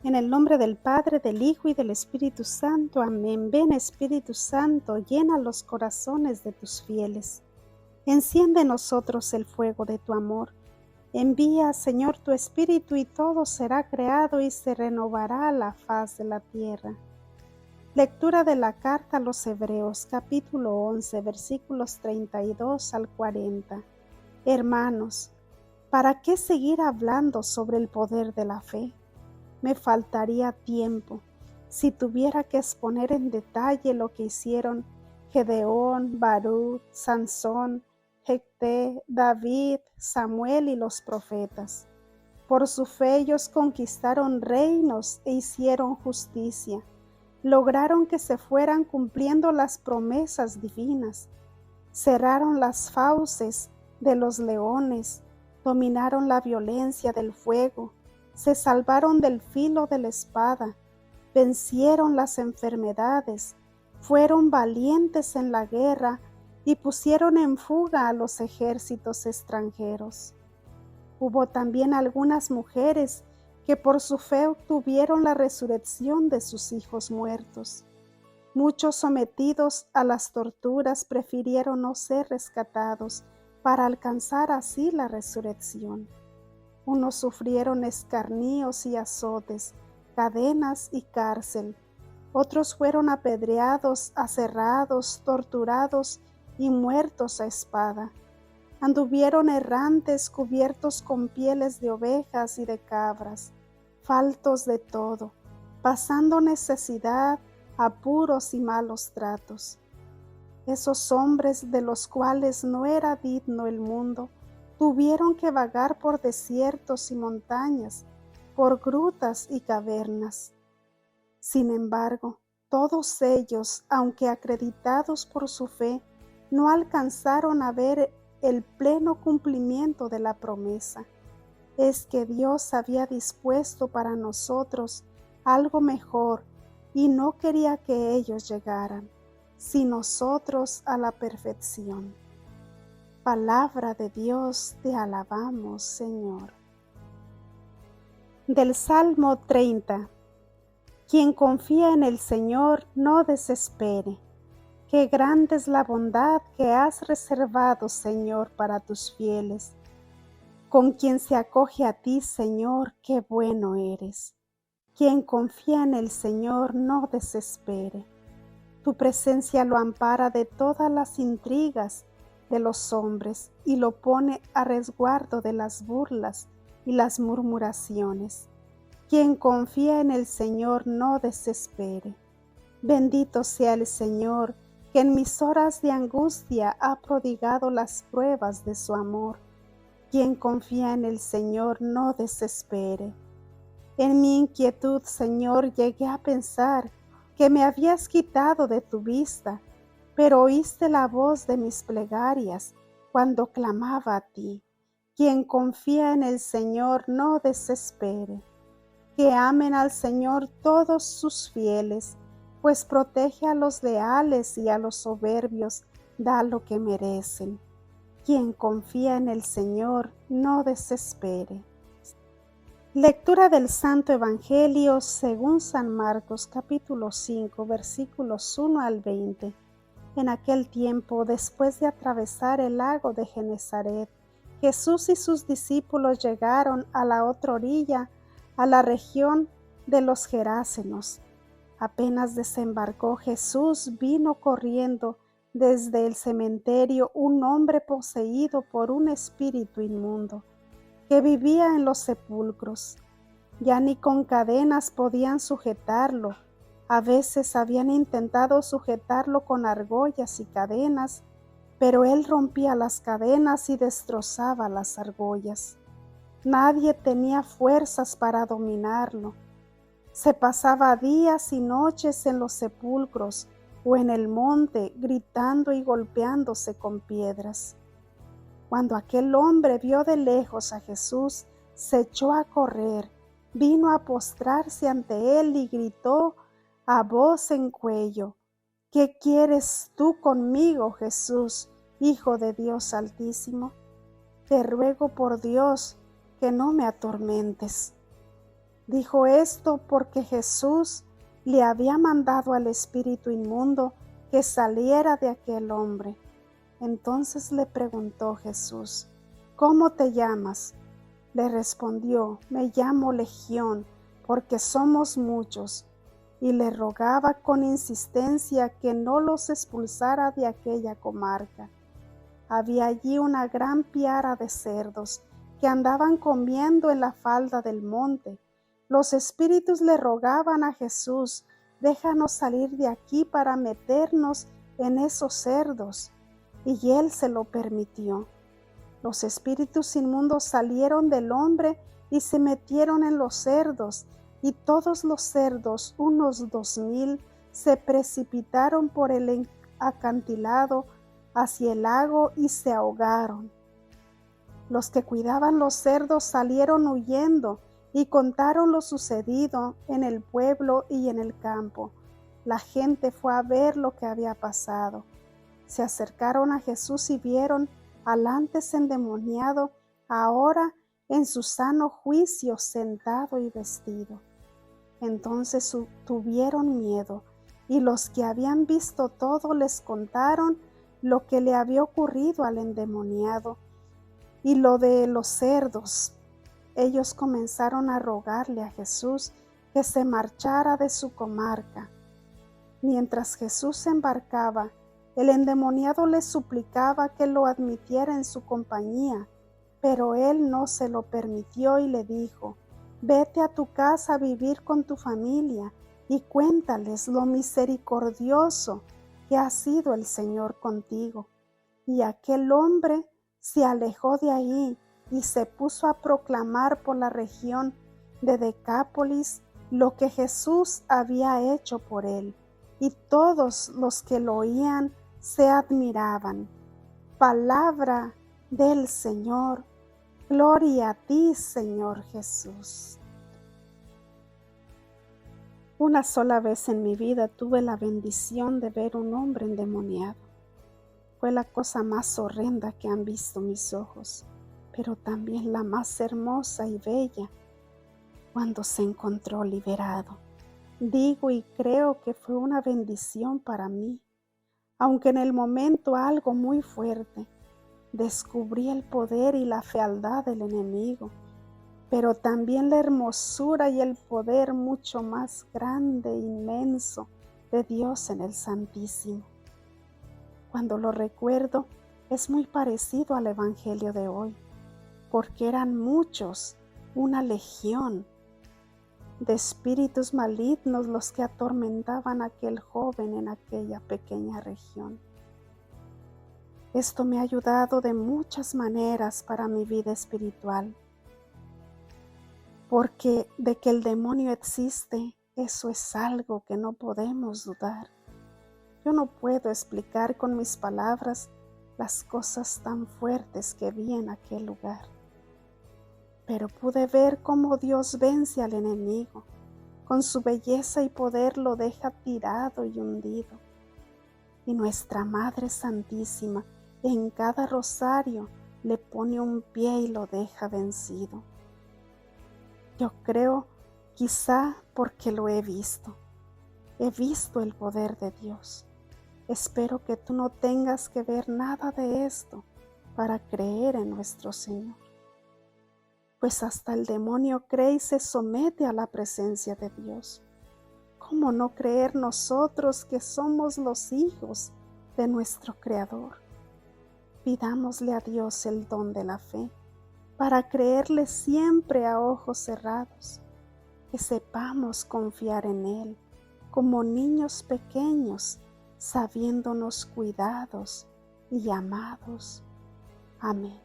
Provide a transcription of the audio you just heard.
En el nombre del Padre, del Hijo y del Espíritu Santo. Amén. Ven, Espíritu Santo, llena los corazones de tus fieles. Enciende en nosotros el fuego de tu amor. Envía, Señor, tu Espíritu y todo será creado y se renovará la faz de la tierra. Lectura de la carta a los Hebreos, capítulo 11, versículos 32 al 40. Hermanos, ¿para qué seguir hablando sobre el poder de la fe? Me faltaría tiempo si tuviera que exponer en detalle lo que hicieron Gedeón, Baruch, Sansón, Jefté, David, Samuel y los profetas. Por su fe ellos conquistaron reinos e hicieron justicia. Lograron que se fueran cumpliendo las promesas divinas. Cerraron las fauces de los leones, dominaron la violencia del fuego, se salvaron del filo de la espada, vencieron las enfermedades, fueron valientes en la guerra y pusieron en fuga a los ejércitos extranjeros. Hubo también algunas mujeres que por su fe obtuvieron la resurrección de sus hijos muertos. Muchos sometidos a las torturas prefirieron no ser rescatados para alcanzar así la resurrección. Unos sufrieron escarnios y azotes, cadenas y cárcel. Otros fueron apedreados, aserrados, torturados y muertos a espada. Anduvieron errantes cubiertos con pieles de ovejas y de cabras, faltos de todo, pasando necesidad, apuros y malos tratos. Esos hombres de los cuales no era digno el mundo, tuvieron que vagar por desiertos y montañas, por grutas y cavernas. Sin embargo, todos ellos, aunque acreditados por su fe, no alcanzaron a ver el pleno cumplimiento de la promesa. Es que Dios había dispuesto para nosotros algo mejor y no quería que ellos llegaran, sino nosotros a la perfección. Palabra de Dios, te alabamos, Señor. Del Salmo 30. Quien confía en el Señor no desespere. Qué grande es la bondad que has reservado, Señor, para tus fieles. Con quien se acoge a ti, Señor, qué bueno eres. Quien confía en el Señor no desespere. Tu presencia lo ampara de todas las intrigas de los hombres y lo pone a resguardo de las burlas y las murmuraciones. Quien confía en el Señor no desespere. Bendito sea el Señor, que en mis horas de angustia ha prodigado las pruebas de su amor. Quien confía en el Señor no desespere. En mi inquietud, Señor, llegué a pensar que me habías quitado de tu vista, pero oíste la voz de mis plegarias cuando clamaba a ti. Quien confía en el Señor no desespere. Que amen al Señor todos sus fieles, pues protege a los leales y a los soberbios da lo que merecen. Quien confía en el Señor no desespere. Lectura del Santo Evangelio según San Marcos, capítulo 5, versículos 1 al 20. En aquel tiempo, después de atravesar el lago de Genesaret, Jesús y sus discípulos llegaron a la otra orilla, a la región de los Gerásenos. Apenas desembarcó Jesús, vino corriendo desde el cementerio un hombre poseído por un espíritu inmundo, que vivía en los sepulcros. Ya ni con cadenas podían sujetarlo. A veces habían intentado sujetarlo con argollas y cadenas, pero él rompía las cadenas y destrozaba las argollas. Nadie tenía fuerzas para dominarlo. Se pasaba días y noches en los sepulcros o en el monte, gritando y golpeándose con piedras. Cuando aquel hombre vio de lejos a Jesús, se echó a correr, vino a postrarse ante él y gritó a voz en cuello: ¿Qué quieres tú conmigo, Jesús, Hijo de Dios Altísimo? Te ruego por Dios que no me atormentes. Dijo esto porque Jesús le había mandado al espíritu inmundo que saliera de aquel hombre. Entonces le preguntó Jesús: ¿Cómo te llamas? Le respondió: Me llamo Legión, porque somos muchos. Y le rogaba con insistencia que no los expulsara de aquella comarca. Había allí una gran piara de cerdos que andaban comiendo en la falda del monte. Los espíritus le rogaban a Jesús: déjanos salir de aquí para meternos en esos cerdos. Y él se lo permitió. Los espíritus inmundos salieron del hombre y se metieron en los cerdos, y todos los cerdos, unos 2000, se precipitaron por el acantilado hacia el lago y se ahogaron. Los que cuidaban los cerdos salieron huyendo y contaron lo sucedido en el pueblo y en el campo. La gente fue a ver lo que había pasado. Se acercaron a Jesús y vieron al antes endemoniado, ahora en su sano juicio, sentado y vestido. Entonces tuvieron miedo, y los que habían visto todo les contaron lo que le había ocurrido al endemoniado y lo de los cerdos. Ellos comenzaron a rogarle a Jesús que se marchara de su comarca. Mientras Jesús se embarcaba, el endemoniado le suplicaba que lo admitiera en su compañía, pero él no se lo permitió y le dijo: vete a tu casa a vivir con tu familia y cuéntales lo misericordioso que ha sido el Señor contigo. Y aquel hombre se alejó de ahí y se puso a proclamar por la región de Decápolis lo que Jesús había hecho por él, y todos los que lo oían se admiraban. Palabra del Señor. Gloria a ti, Señor Jesús. Una sola vez en mi vida tuve la bendición de ver un hombre endemoniado. Fue la cosa más horrenda que han visto mis ojos, pero también la más hermosa y bella cuando se encontró liberado. Digo y creo que fue una bendición para mí, aunque en el momento algo muy fuerte. Descubrí el poder y la fealdad del enemigo, pero también la hermosura y el poder mucho más grande e inmenso de Dios en el Santísimo. Cuando lo recuerdo, es muy parecido al Evangelio de hoy, porque eran muchos, una legión de espíritus malignos los que atormentaban a aquel joven en aquella pequeña región. Esto me ha ayudado de muchas maneras para mi vida espiritual, porque de que el demonio existe, eso es algo que no podemos dudar. Yo no puedo explicar con mis palabras las cosas tan fuertes que vi en aquel lugar, pero pude ver cómo Dios vence al enemigo, con su belleza y poder lo deja tirado y hundido. Y nuestra Madre Santísima en cada rosario le pone un pie y lo deja vencido. Yo creo, quizá porque lo he visto el poder de Dios. Espero que tú no tengas que ver nada de esto para creer en nuestro Señor. Pues hasta el demonio cree y se somete a la presencia de Dios. ¿Cómo no creer nosotros que somos los hijos de nuestro Creador? Pidámosle a Dios el don de la fe para creerle siempre a ojos cerrados, que sepamos confiar en Él como niños pequeños, sabiéndonos cuidados y amados. Amén.